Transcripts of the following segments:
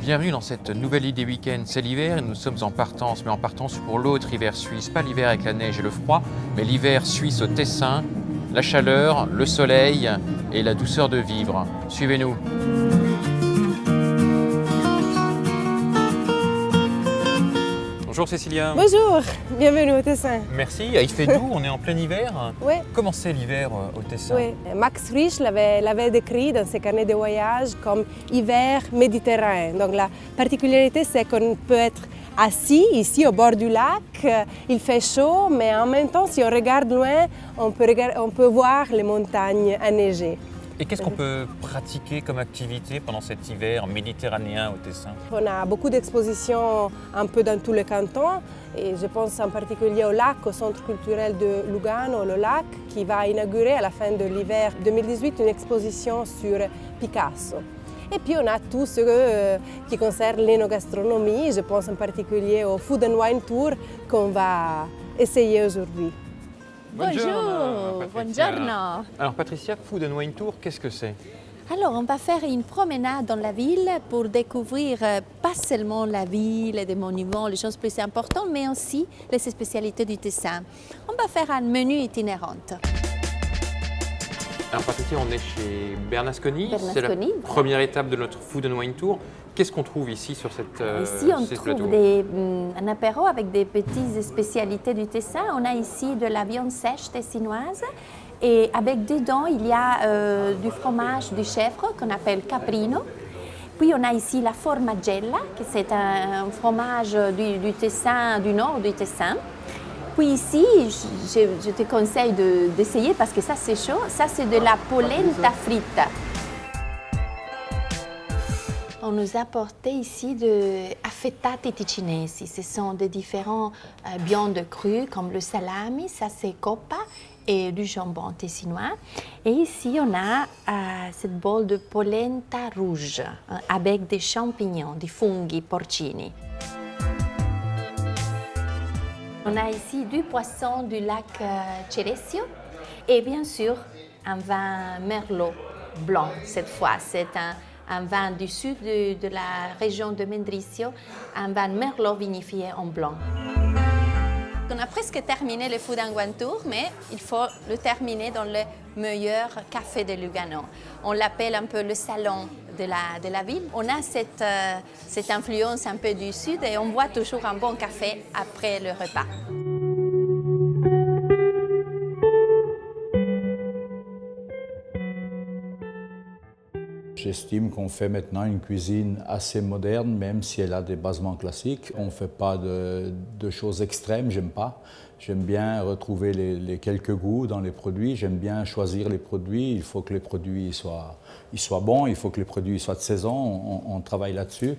Bienvenue dans cette nouvelle idée week-end. C'est l'hiver et nous sommes en partance, mais en partance pour l'autre hiver suisse. Pas l'hiver avec la neige et le froid, mais l'hiver suisse au Tessin, la chaleur, le soleil et la douceur de vivre. Suivez-nous. Bonjour Cécilia. Bonjour, bienvenue au Tessin. Merci, il fait doux, on est en plein hiver. Oui. Comment c'est l'hiver au Tessin? Oui. Max Frisch l'avait décrit dans ses carnets de voyage comme hiver méditerranéen. Donc la particularité, c'est qu'on peut être assis ici au bord du lac, il fait chaud, mais en même temps, si on regarde loin, on peut voir les montagnes enneigées. Et qu'est-ce qu'on peut pratiquer comme activité pendant cet hiver méditerranéen au Tessin? On a beaucoup d'expositions un peu dans tous les cantons et je pense en particulier au lac, au centre culturel de Lugano, le lac, qui va inaugurer à la fin de l'hiver 2018 une exposition sur Picasso. Et puis on a tout ce qui concerne l'énogastronomie, je pense en particulier au Food and Wine Tour qu'on va essayer aujourd'hui. Bonjour, buongiorno. Alors Patricia, Food and Wine Tour, qu'est-ce que c'est? Alors, on va faire une promenade dans la ville pour découvrir pas seulement la ville et des monuments, les choses plus importantes, mais aussi les spécialités du Tessin. On va faire un menu itinérant. Alors Patricia, on est chez Bernasconi. C'est la Bernasconi, première étape de notre Food and Wine Tour. Qu'est-ce qu'on trouve ici sur cette Ici, on sur ce plateau? trouve un apéro avec des petites spécialités du Tessin. On a ici de la viande sèche tessinoise et avec dedans, il y a du fromage du chèvre qu'on appelle caprino. Puis on a ici la formagella, qui c'est un fromage du Tessin, du nord du Tessin. Puis ici, je te conseille d'essayer parce que ça c'est chaud, ça c'est de la polenta fritta. On nous a apporté ici de affettati ticinesi. Ce sont des différents viandes crues comme le salami, ça c'est coppa, et du jambon tessinois. Et ici, on a cette bol de polenta rouge avec des champignons, des funghi porcini. On a ici du poisson du lac Ceresio et bien sûr un vin Merlot blanc cette fois. C'est un vin du sud de la région de Mendrisio, un vin Merlot vinifié en blanc. On a presque terminé le Food and Wine Tour, mais il faut le terminer dans le meilleur café de Lugano. On l'appelle un peu le salon de la ville. On a cette influence un peu du sud et on boit toujours un bon café après le repas. J'estime qu'on fait maintenant une cuisine assez moderne, même si elle a des basements classiques. On ne fait pas de choses extrêmes, j'aime pas. J'aime bien retrouver les quelques goûts dans les produits, j'aime bien choisir les produits. Il faut que les produits soient bons, il faut que les produits soient de saison, on travaille là-dessus.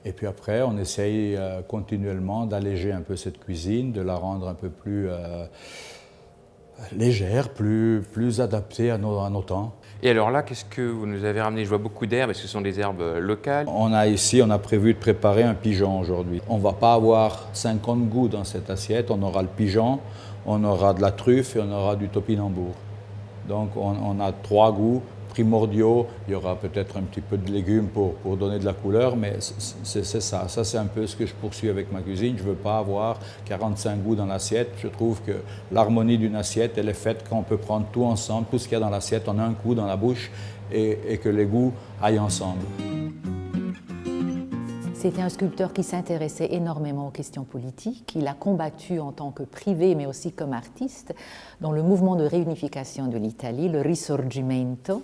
Et puis après, on essaye continuellement d'alléger un peu cette cuisine, de la rendre un peu plus légère, plus adaptée à nos temps. Et alors là, qu'est-ce que vous nous avez ramené? Je vois beaucoup d'herbes, est-ce que ce sont des herbes locales? On a prévu de préparer un pigeon aujourd'hui. On ne va pas avoir 50 goûts dans cette assiette, on aura le pigeon, on aura de la truffe et on aura du topinambour. Donc on a 3 goûts primordiaux, il y aura peut-être un petit peu de légumes pour donner de la couleur, mais c'est ça. Ça, c'est un peu ce que je poursuis avec ma cuisine. Je ne veux pas avoir 45 goûts dans l'assiette. Je trouve que l'harmonie d'une assiette, elle est faite quand on peut prendre tout ensemble, tout ce qu'il y a dans l'assiette, on a un coup dans la bouche et que les goûts aillent ensemble. C'était un sculpteur qui s'intéressait énormément aux questions politiques. Il a combattu en tant que privé, mais aussi comme artiste, dans le mouvement de réunification de l'Italie, le Risorgimento.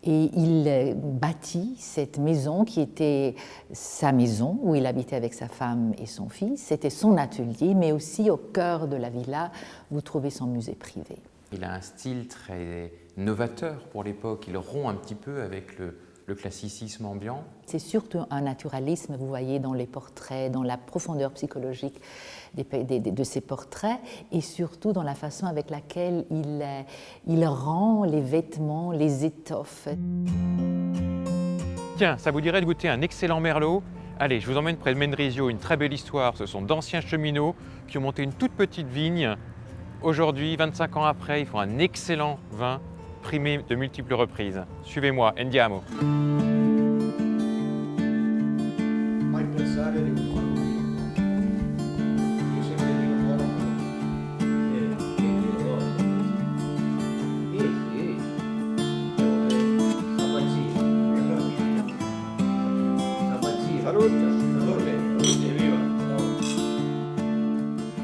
Et il bâtit cette maison qui était sa maison, où il habitait avec sa femme et son fils. C'était son atelier, mais aussi au cœur de la villa, vous trouvez son musée privé. Il a un style très novateur pour l'époque. Il rompt un petit peu avec le classicisme ambiant. C'est surtout un naturalisme, vous voyez, dans les portraits, dans la profondeur psychologique de ces portraits et surtout dans la façon avec laquelle il rend les vêtements, les étoffes. Tiens, ça vous dirait de goûter un excellent merlot? Allez, je vous emmène près de Mendrisio, une très belle histoire. Ce sont d'anciens cheminots qui ont monté une toute petite vigne. Aujourd'hui, 25 ans après, ils font un excellent vin primé de multiples reprises. Suivez-moi, andiamo.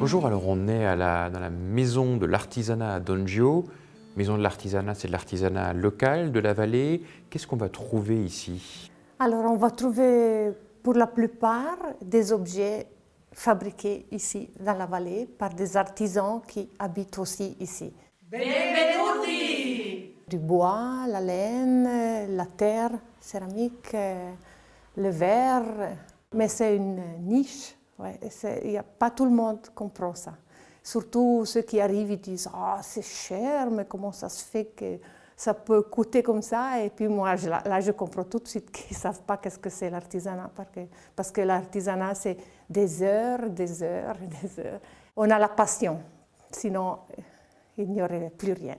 Bonjour, alors on est dans la maison de l'artisanat à Donggio. Maison de l'artisanat, c'est de l'artisanat local de la vallée. Qu'est-ce qu'on va trouver ici? Alors on va trouver pour la plupart des objets fabriqués ici dans la vallée par des artisans qui habitent aussi ici. Benvenuti! Du bois, la laine, la terre, céramique, le verre. Mais c'est une niche. Ouais, il n'y a pas tout le monde qui comprend ça. Surtout ceux qui arrivent, ils disent « Ah, c'est cher, mais comment ça se fait que ça peut coûter comme ça ?» Et puis moi, là, je comprends tout de suite qu'ils ne savent pas qu'est-ce que c'est l'artisanat. Parce que l'artisanat, c'est des heures, des heures, des heures. On a la passion, sinon il n'y aurait plus rien.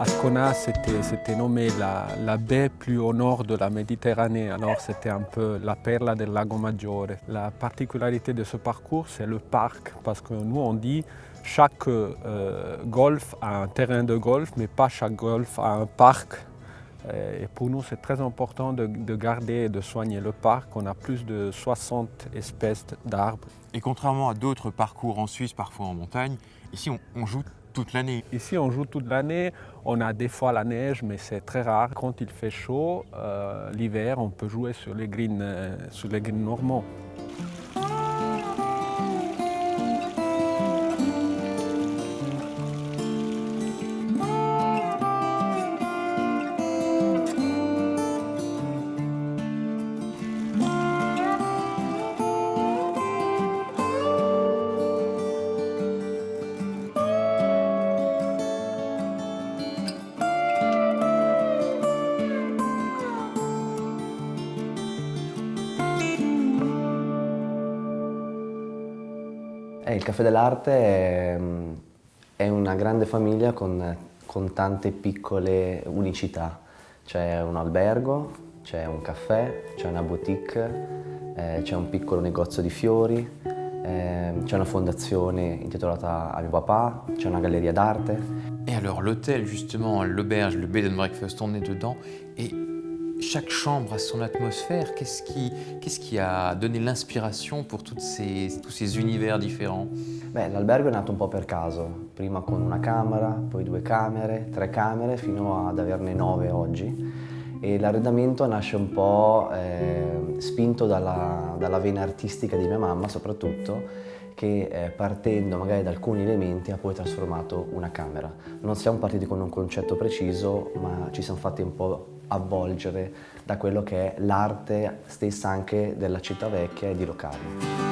Ascona, c'était nommé la baie plus au nord de la Méditerranée, alors c'était un peu la perla del Lago Maggiore. La particularité de ce parcours, c'est le parc, parce que nous on dit chaque golf a un terrain de golf, mais pas chaque golf a un parc. Et pour nous, c'est très important de garder et de soigner le parc. On a plus de 60 espèces d'arbres. Et contrairement à d'autres parcours en Suisse, parfois en montagne, ici on joue toute l'année. Ici, on joue toute l'année. On a des fois la neige, mais c'est très rare. Quand il fait chaud, l'hiver, on peut jouer sur les greens normands. Il Caffè dell'Arte è una grande famiglia con tante piccole unicità. C'è un albergo, c'è un caffè, c'è una boutique, c'è un piccolo negozio di fiori, c'è una fondazione intitolata a mio papà, c'è una galleria d'arte. Et alors l'hôtel, justement, l'auberge, le bed and breakfast, on est dedans. Et chaque chambre a son atmosphère. Qu'est-ce qui a donné l'inspiration pour tous ces univers différents? L'albergo è nato un po' per caso, prima con una camera, poi 2 camere, 3 camere, fino ad averne 9 oggi. E l'arredamento nasce un po' spinto dalla vena artistica di mia mamma soprattutto, che partendo magari da alcuni elementi ha poi trasformato una camera. Non siamo partiti con un concetto preciso, ma ci siamo fatti un po' avvolgere da quello che è l'arte stessa anche della città vecchia e di Locarno.